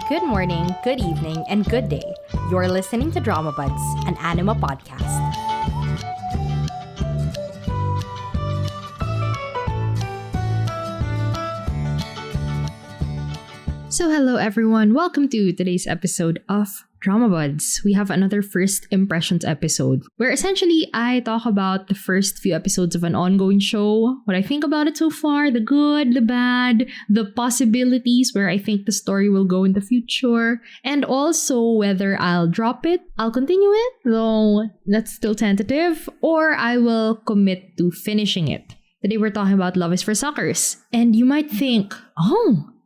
Good morning, good evening, and good day. You're listening to Dramabuds, an anime podcast. So hello everyone, welcome to today's episode of Dramabuds. We have another first impressions episode where essentially I talk about the first few episodes of an ongoing show, what I think about it so far, the good, the bad, the possibilities where I think the story will go in the future, and also whether I'll drop it, I'll continue it, though that's still tentative, or I will commit to finishing it. Today we're talking about Love is for Suckers, and you might think,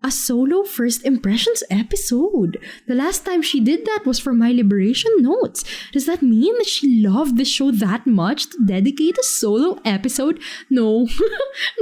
a solo first impressions episode. The last time she did that was for My Liberation Notes. Does that mean that she loved the show that much to dedicate a solo episode? No.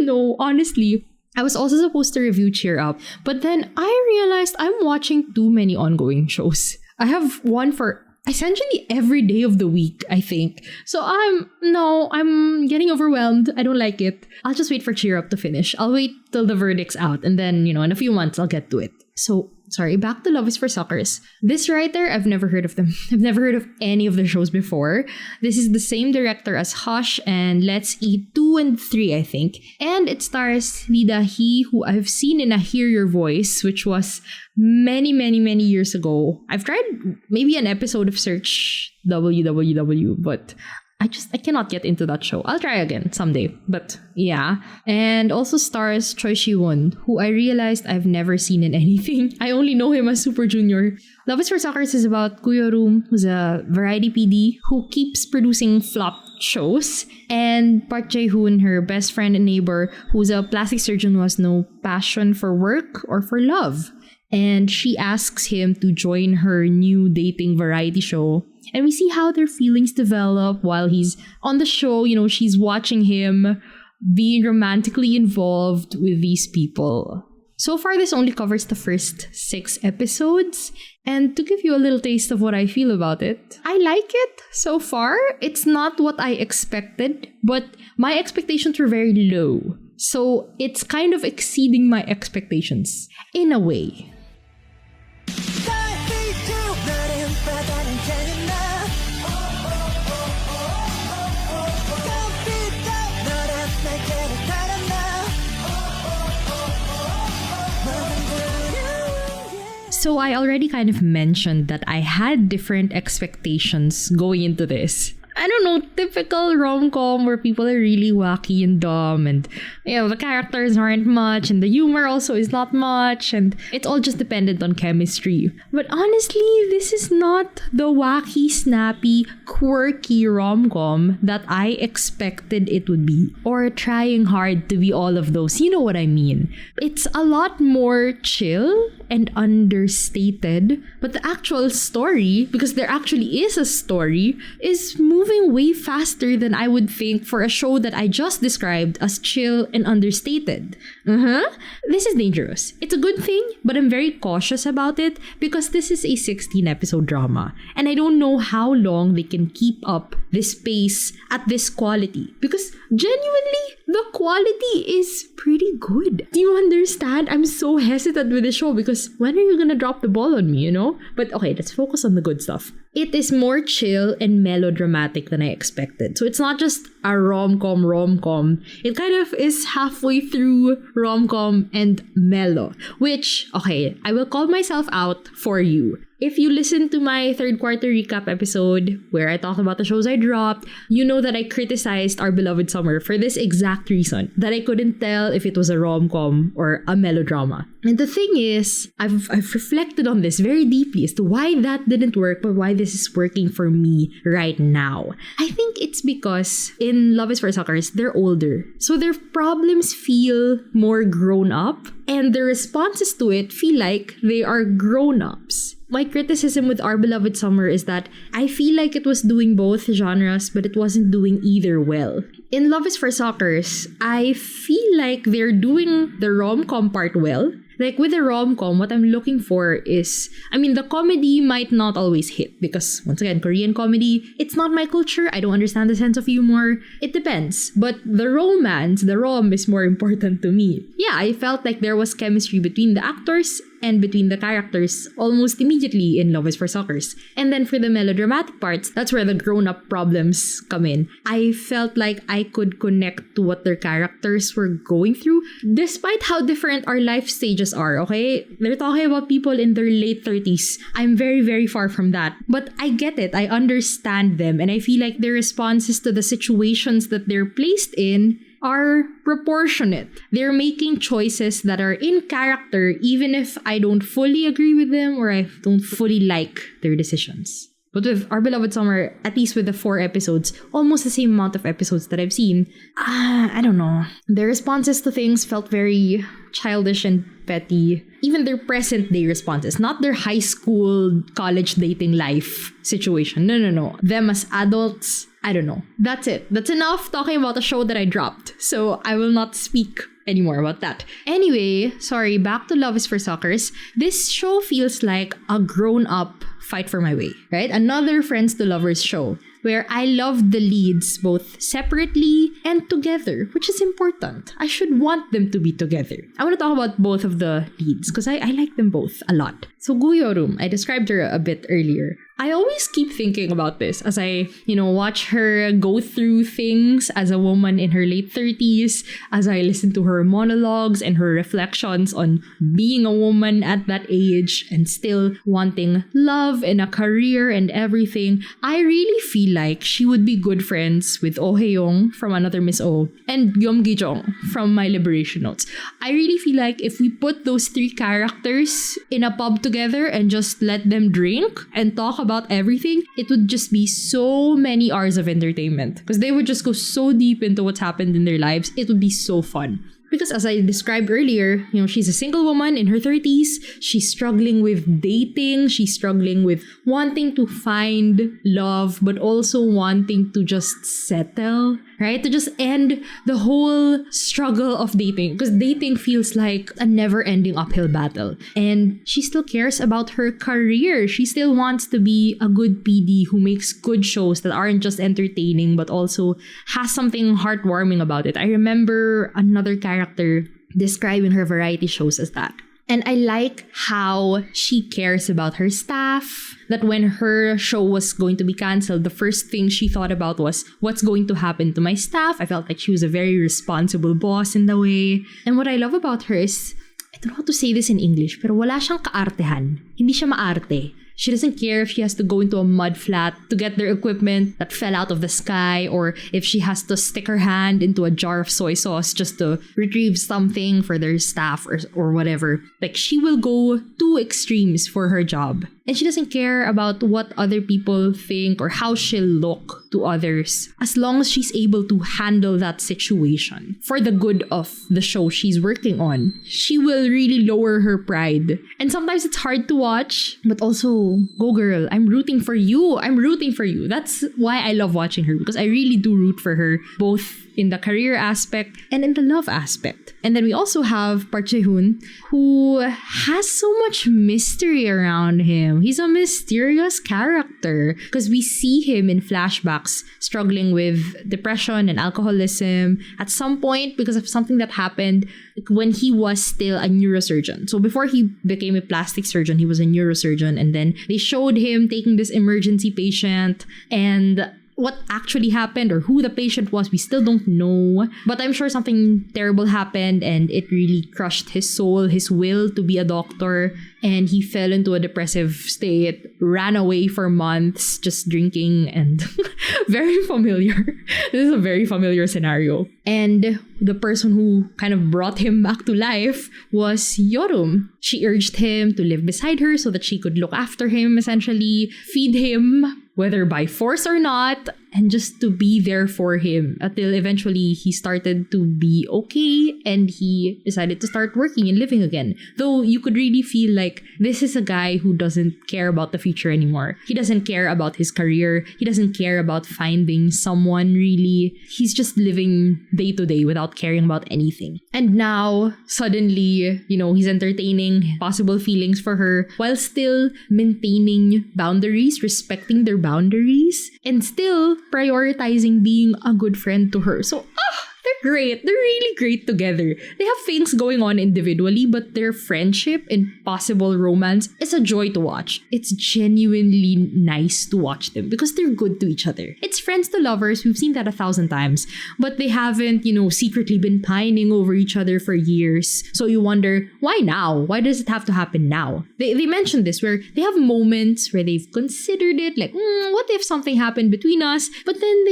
No, honestly. I was also supposed to review Cheer Up, but then I realized I'm watching too many ongoing shows. I have one for essentially every day of the week, I think. So I'm getting overwhelmed. I don't like it. I'll just wait for Cheer Up to finish. I'll wait till the verdict's out and then, in a few months I'll get to it. So, back to Love is for Suckers. This writer, I've never heard of them. I've never heard of any of their shows before. This is the same director as Hush and Let's Eat 2 and 3, I think. And it stars Lida He, who I've seen in A Hear Your Voice, which was many, many, many years ago. I've tried maybe an episode of Search WWW, but I cannot get into that show. I'll try again someday, but yeah. And also stars Choi Shi-won, who I realized I've never seen in anything. I only know him as Super Junior. Love is for Suckers is about Kuya Room, who's a variety PD who keeps producing flop shows, and Park Jae-hoon, her best friend and neighbor, who's a plastic surgeon who has no passion for work or for love. And she asks him to join her new dating variety show. And we see how their feelings develop while he's on the show. She's watching him being romantically involved with these people. So far, this only covers the first 6 episodes. And to give you a little taste of what I feel about it, I like it so far. It's not what I expected, but my expectations were very low. So it's kind of exceeding my expectations in a way. So I already kind of mentioned that I had different expectations going into this. I don't know, typical rom-com where people are really wacky and dumb and, the characters aren't much and the humor also is not much and it's all just dependent on chemistry. But honestly, this is not the wacky, snappy, quirky rom-com that I expected it would be, or trying hard to be all of those. You know what I mean? It's a lot more chill and understated, but the actual story, because there actually is a story, is moving way faster than I would think for a show that I just described as chill and understated. This is dangerous. It's a good thing, but I'm very cautious about it because this is a 16-episode drama, and I don't know how long they can keep up this pace at this quality, because genuinely, the quality is pretty good. Do you understand? I'm so hesitant with the show because when are you gonna drop the ball on me, But okay, let's focus on the good stuff. It is more chill and melodramatic than I expected. So it's not just a rom-com. It kind of is halfway through rom-com and mellow, which, okay, I will call myself out for you. If you listen to my third quarter recap episode where I talked about the shows I dropped, you know that I criticized Our Beloved Summer for this exact reason, that I couldn't tell if it was a rom-com or a melodrama. And the thing is, I've reflected on this very deeply as to why that didn't work, but why this is working for me right now. I think it's because in Love is for Suckers, they're older. So their problems feel more grown up, and their responses to it feel like they are grown-ups. My criticism with Our Beloved Summer is that I feel like it was doing both genres, but it wasn't doing either well. In Love is for Suckers, I feel like they're doing the rom-com part well. Like with a rom-com, what I'm looking for is, the comedy might not always hit because, once again, Korean comedy, it's not my culture. I don't understand the sense of humor. It depends. But the romance, the rom is more important to me. Yeah, I felt like there was chemistry between the actors and between the characters almost immediately in Love is for Suckers. And then for the melodramatic parts, that's where the grown-up problems come in. I felt like I could connect to what their characters were going through, despite how different our life stages are, okay? They're talking about people in their late 30s. I'm very, very far from that. But I get it. I understand them. And I feel like their responses to the situations that they're placed in are proportionate. They're making choices that are in character, even if I don't fully agree with them or I don't fully like their decisions. But with Our Beloved Summer, at least with the 4 episodes, almost the same amount of episodes that I've seen, I don't know. Their responses to things felt very childish and petty. Even their present day responses, not their high school, college dating life situation. No. Them as adults, I don't know. That's it. That's enough talking about a show that I dropped. So I will not speak anymore about that. Anyway, sorry, back to Love is for Suckers. This show feels like a grown-up Fight for My Way, right? Another Friends to Lovers show where I love the leads both separately and together, which is important. I should want them to be together. I want to talk about both of the leads because I like them both a lot. So Gu Yorum, I described her a bit earlier. I always keep thinking about this as I, watch her go through things as a woman in her late 30s, as I listen to her monologues and her reflections on being a woman at that age and still wanting love and a career and everything. I really feel like she would be good friends with Oh Hae-young from Another Miss O and Yeom Gi-jung from My Liberation Notes. I really feel like if we put those 3 characters in a pub together and just let them drink and talk about everything, it would just be so many hours of entertainment because they would just go so deep into what's happened in their lives. It would be so fun. Because as I described earlier, she's a single woman in her 30s. She's struggling with dating. She's struggling with wanting to find love, but also wanting to just settle, right? To just end the whole struggle of dating. Because dating feels like a never-ending uphill battle. And she still cares about her career. She still wants to be a good PD who makes good shows that aren't just entertaining, but also has something heartwarming about it. I remember another character describing her variety shows as that. And I like how she cares about her staff. That when her show was going to be cancelled, the first thing she thought about was, what's going to happen to my staff? I felt like she was a very responsible boss in the way. And what I love about her is, I don't know how to say this in English, pero wala siyang kaartehan. Hindi siya maarte. She doesn't care if she has to go into a mud flat to get their equipment that fell out of the sky, or if she has to stick her hand into a jar of soy sauce just to retrieve something for their staff or whatever. Like, she will go to extremes for her job. And she doesn't care about what other people think or how she'll look to others, as long as she's able to handle that situation for the good of the show she's working on. She will really lower her pride. And sometimes it's hard to watch, but also, go girl, I'm rooting for you. I'm rooting for you. That's why I love watching her, because I really do root for her, both in the career aspect and in the love aspect. And then we also have Park Jae-hoon, who has so much mystery around him. He's a mysterious character because we see him in flashbacks struggling with depression and alcoholism at some point because of something that happened when he was still a neurosurgeon. So before he became a plastic surgeon, he was a neurosurgeon, and then they showed him taking this emergency patient, and what actually happened or who the patient was, we still don't know. But I'm sure something terrible happened and it really crushed his soul, his will to be a doctor. And he fell into a depressive state, ran away for months, just drinking, and very familiar. This is a very familiar scenario. And the person who kind of brought him back to life was Yorum. She urged him to live beside her so that she could look after him, essentially, feed him, whether by force or not, and just to be there for him until eventually he started to be okay and he decided to start working and living again. Though you could really feel like this is a guy who doesn't care about the future anymore. He doesn't care about his career. He doesn't care about finding someone really. He's just living day to day without caring about anything. And now, suddenly, he's entertaining possible feelings for her while still maintaining boundaries, respecting their boundaries, and still prioritizing being a good friend to her. So, They're great. They're really great together. They have things going on individually, but their friendship and possible romance is a joy to watch. It's genuinely nice to watch them because they're good to each other. It's friends to lovers. We've seen that 1,000 times. But they haven't, secretly been pining over each other for years. So you wonder, why now? Why does it have to happen now? They mentioned this where they have moments where they've considered it, like, what if something happened between us? But then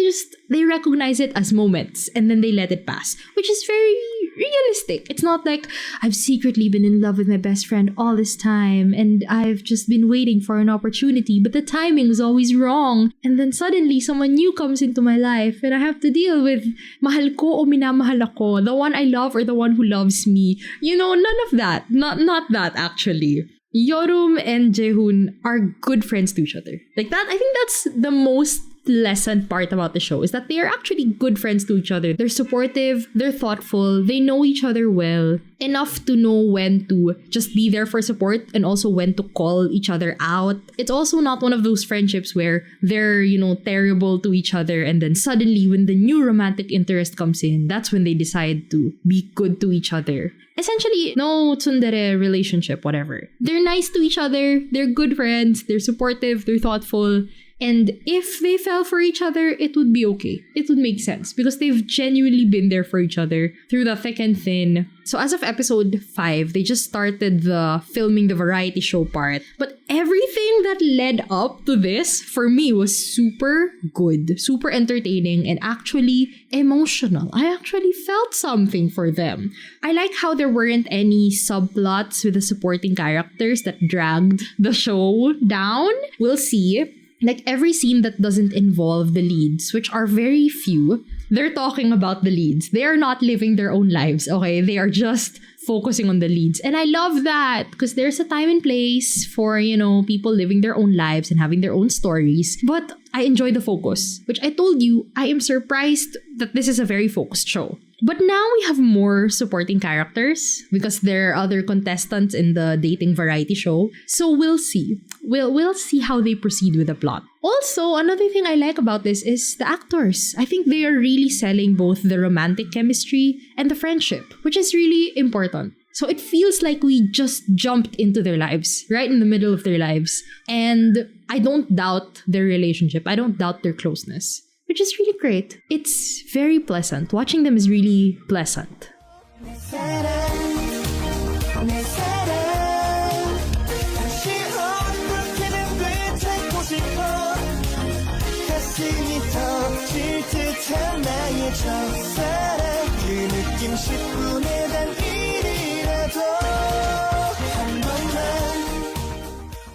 they recognize it as moments and then they let it pass, which is very realistic. It's not like I've secretly been in love with my best friend all this time and I've just been waiting for an opportunity, but the timing was always wrong. And then suddenly someone new comes into my life and I have to deal with mahal ko o minamahal ako, the one I love or the one who loves me. None of that. Not that actually. Yorum and Jaehoon are good friends to each other. Like that, I think that's the most pleasant part about the show, is that they are actually good friends to each other. They're supportive, they're thoughtful, they know each other well, enough to know when to just be there for support and also when to call each other out. It's also not one of those friendships where they're, terrible to each other and then suddenly when the new romantic interest comes in, that's when they decide to be good to each other. Essentially, no tsundere relationship, whatever. They're nice to each other, they're good friends, they're supportive, they're thoughtful. And if they fell for each other, it would be okay. It would make sense because they've genuinely been there for each other through the thick and thin. So as of episode 5, they just started the filming the variety show part. But everything that led up to this, for me, was super good, super entertaining, and actually emotional. I actually felt something for them. I like how there weren't any subplots with the supporting characters that dragged the show down. We'll see. Like every scene that doesn't involve the leads, which are very few, they're talking about the leads. They are not living their own lives, okay? They are just focusing on the leads. And I love that because there's a time and place for, people living their own lives and having their own stories. But I enjoy the focus, which I told you, I am surprised that this is a very focused show. But now we have more supporting characters because there are other contestants in the dating variety show. So we'll see. We'll see how they proceed with the plot. Also, another thing I like about this is the actors. I think they are really selling both the romantic chemistry and the friendship, which is really important. So it feels like we just jumped into their lives, right in the middle of their lives. And I don't doubt their relationship. I don't doubt their closeness, which is really great. It's very pleasant. Watching them is really pleasant.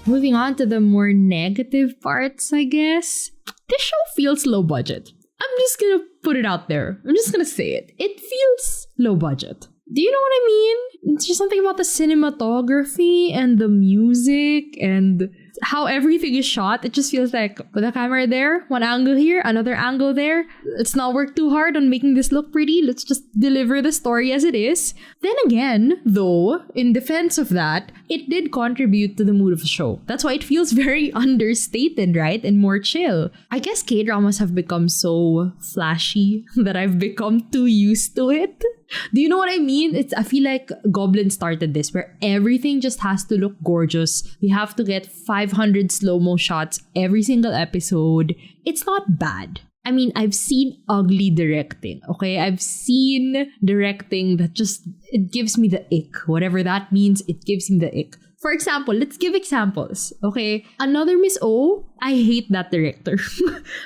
Moving on to the more negative parts, I guess. This show feels low budget. I'm just gonna put it out there. I'm just gonna say it. It feels low budget. Do you know what I mean? It's just something about the cinematography and the music and how everything is shot. It just feels like put the camera there, one angle here, another angle there. Let's not work too hard on making this look pretty. Let's just deliver the story as it is. Then again, though, in defense of that, it did contribute to the mood of the show. That's why it feels very understated, right? And more chill. I guess K-dramas have become so flashy that I've become too used to it. Do you know what I mean? I feel like Goblin started this where everything just has to look gorgeous. We have to get 500 slow-mo shots every single episode. It's not bad. I mean, I've seen ugly directing, okay? I've seen directing that just, it gives me the ick. Whatever that means, it gives me the ick. For example, let's give examples, okay? Another Miss O, I hate that director.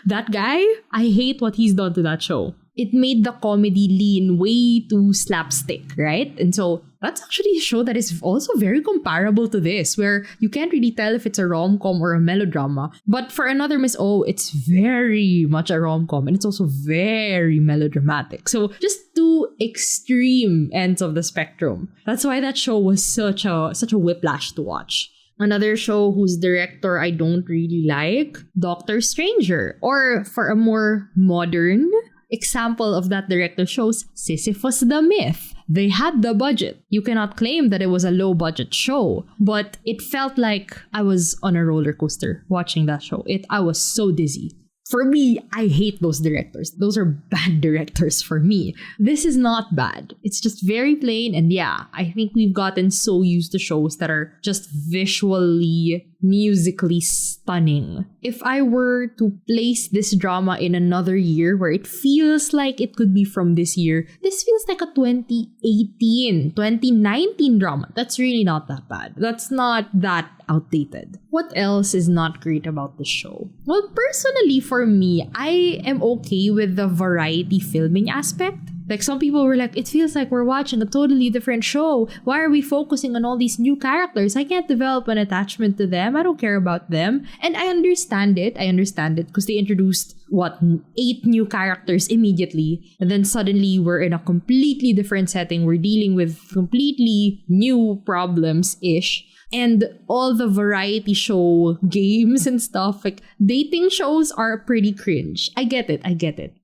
That guy, I hate what he's done to that show. It made the comedy lean way too slapstick, right? And so that's actually a show that is also very comparable to this, where you can't really tell if it's a rom-com or a melodrama. But for Another Miss O, it's very much a rom-com and it's also very melodramatic. So just two extreme ends of the spectrum. That's why that show was such a whiplash to watch. Another show whose director I don't really like, Doctor Stranger. Or for a more modern example of that director shows Sisyphus the Myth. They had the budget. You cannot claim that it was a low budget show, but it felt like I was on a roller coaster watching that show. I was so dizzy. For me, I hate those directors. Those are bad directors for me. This is not bad. It's just very plain. And yeah, I think we've gotten so used to shows that are just visually, musically stunning. If I were to place this drama in another year where it feels like it could be from this year, this feels like a 2018, 2019 drama. That's really not that bad. That's not that outdated. What else is not great about the show? Well, personally for me, I am okay with the variety filming aspect. Like some people were like, it feels like we're watching a totally different show. Why are we focusing on all these new characters? I can't develop an attachment to them. I don't care about them. And I understand it. Because they introduced, 8 new characters immediately. And then suddenly we're in a completely different setting. We're dealing with completely new problems-ish. And all the variety show games and stuff, like dating shows are pretty cringe. I get it.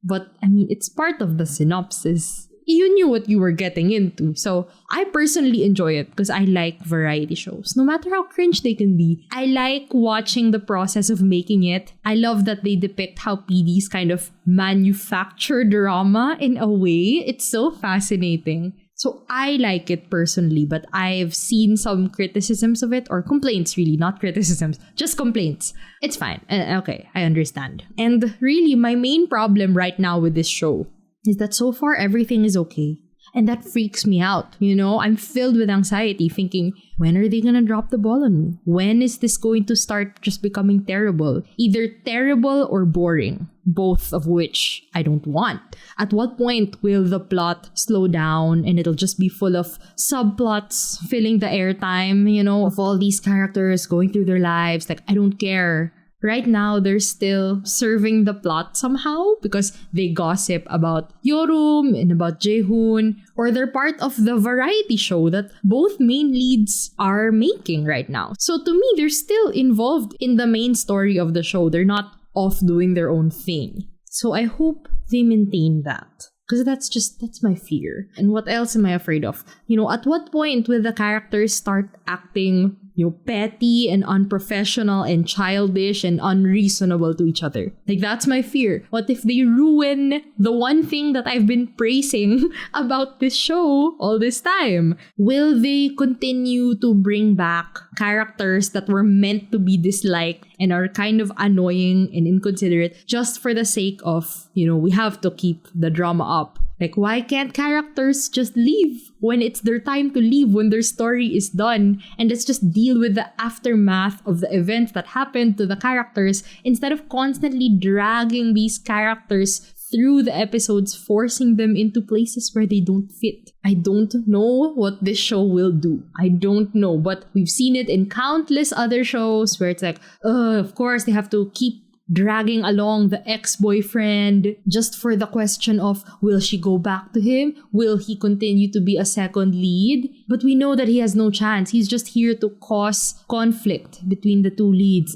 But I mean, it's part of the synopsis. You knew what you were getting into. So I personally enjoy it because I like variety shows. No matter how cringe they can be, I like watching the process of making it. I love that they depict how PDs kind of manufacture drama in a way. It's so fascinating. So I like it personally, but I've seen some criticisms of it, or complaints really, not criticisms, just complaints. It's fine. Okay, I understand. And really, my main problem right now with this show is that so far everything is okay. And that freaks me out, you know? I'm filled with anxiety thinking, when are they gonna drop the ball on me? When is this going to start just becoming terrible? Either terrible or boring, both of which I don't want. At what point will the plot slow down and it'll just be full of subplots filling the airtime, you know, of all these characters going through their lives? Like, I don't care. Right now, they're still serving the plot somehow because they gossip about Yorum and about Jaehoon, or they're part of the variety show that both main leads are making right now. So to me, they're still involved in the main story of the show. They're not off doing their own thing. So I hope they maintain that. Because that's my fear. And what else am I afraid of? You know, at what point will the characters start acting, you know, petty and unprofessional and childish and unreasonable to each other? Like, that's my fear. What if they ruin the one thing that I've been praising about this show all this time? Will they continue to bring back characters that were meant to be disliked and are kind of annoying and inconsiderate just for the sake of, you know, we have to keep the drama up? Like, why can't characters just leave when it's their time to leave, when their story is done, and let's just deal with the aftermath of the events that happened to the characters instead of constantly dragging these characters through the episodes, forcing them into places where they don't fit? I don't know what this show will do. I don't know, but we've seen it in countless other shows where it's like, of course they have to keep dragging along the ex-boyfriend just for the question of, will she go back to him? Will he continue to be a second lead? But we know that he has no chance. He's just here to cause conflict between the two leads.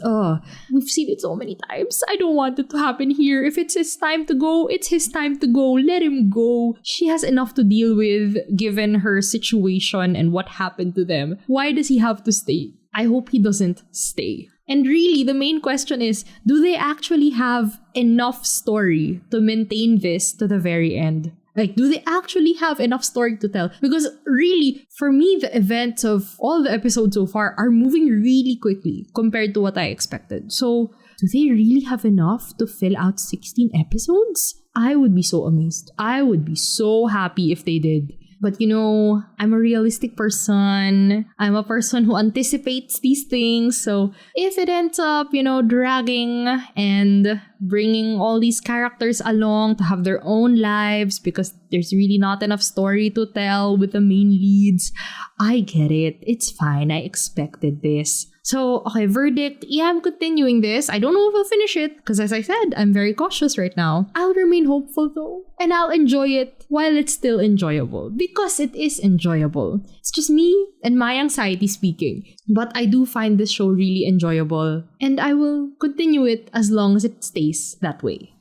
We've seen it so many times. I don't want it to happen here. If it's his time to go, it's his time to go. Let him go. She has enough to deal with given her situation and what happened to them. Why does he have to stay? I hope he doesn't stay. And really, the main question is, do they actually have enough story to maintain this to the very end? Like, do they actually have enough story to tell? Because really, for me, the events of all the episodes so far are moving really quickly compared to what I expected. So, do they really have enough to fill out 16 episodes? I would be so amazed. I would be so happy if they did. But you know, I'm a realistic person. I'm a person who anticipates these things. So if it ends up, you know, dragging and bringing all these characters along to have their own lives because there's really not enough story to tell with the main leads, I get it. It's fine. I expected this. So, okay, verdict. Yeah, I'm continuing this. I don't know if I'll finish it because, as I said, I'm very cautious right now. I'll remain hopeful though. And I'll enjoy it while it's still enjoyable. Because it is enjoyable. It's just me and my anxiety speaking. But I do find this show really enjoyable. And I will continue it as long as it stays that way.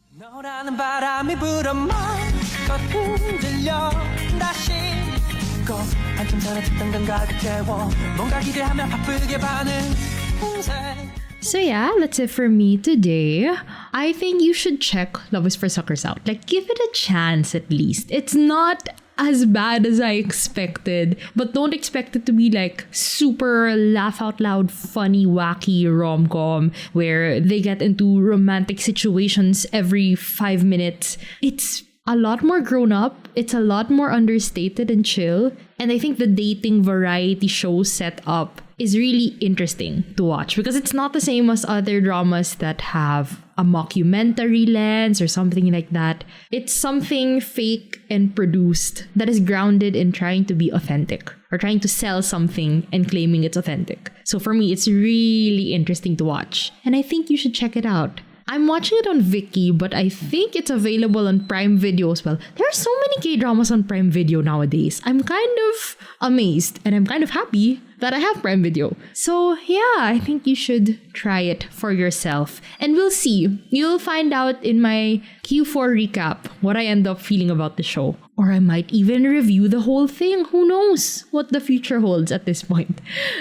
So yeah, that's it for me today. I think you should check Love is for Suckers out. Like, give it a chance at least. It's not as bad as I expected, but don't expect it to be like super laugh out loud, funny, wacky rom-com where they get into romantic situations every 5 minutes. It's a lot more grown up. It's a lot more understated and chill. And I think the dating variety show setup is really interesting to watch because it's not the same as other dramas that have a mockumentary lens or something like that. It's something fake and produced that is grounded in trying to be authentic or trying to sell something and claiming it's authentic. So for me, it's really interesting to watch. And I think you should check it out. I'm watching it on Viki, but I think it's available on Prime Video as well. There are so many K-dramas on Prime Video nowadays. I'm kind of amazed and I'm kind of happy that I have Prime Video. So yeah, I think you should try it for yourself. And we'll see. You'll find out in my Q4 recap what I end up feeling about the show. Or I might even review the whole thing. Who knows what the future holds at this point.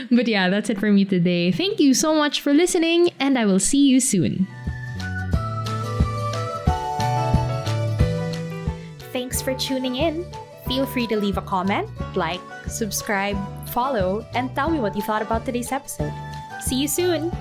But yeah, that's it for me today. Thank you so much for listening and I will see you soon. Thanks for tuning in. Feel free to leave a comment, like, subscribe, follow, and tell me what you thought about today's episode. See you soon!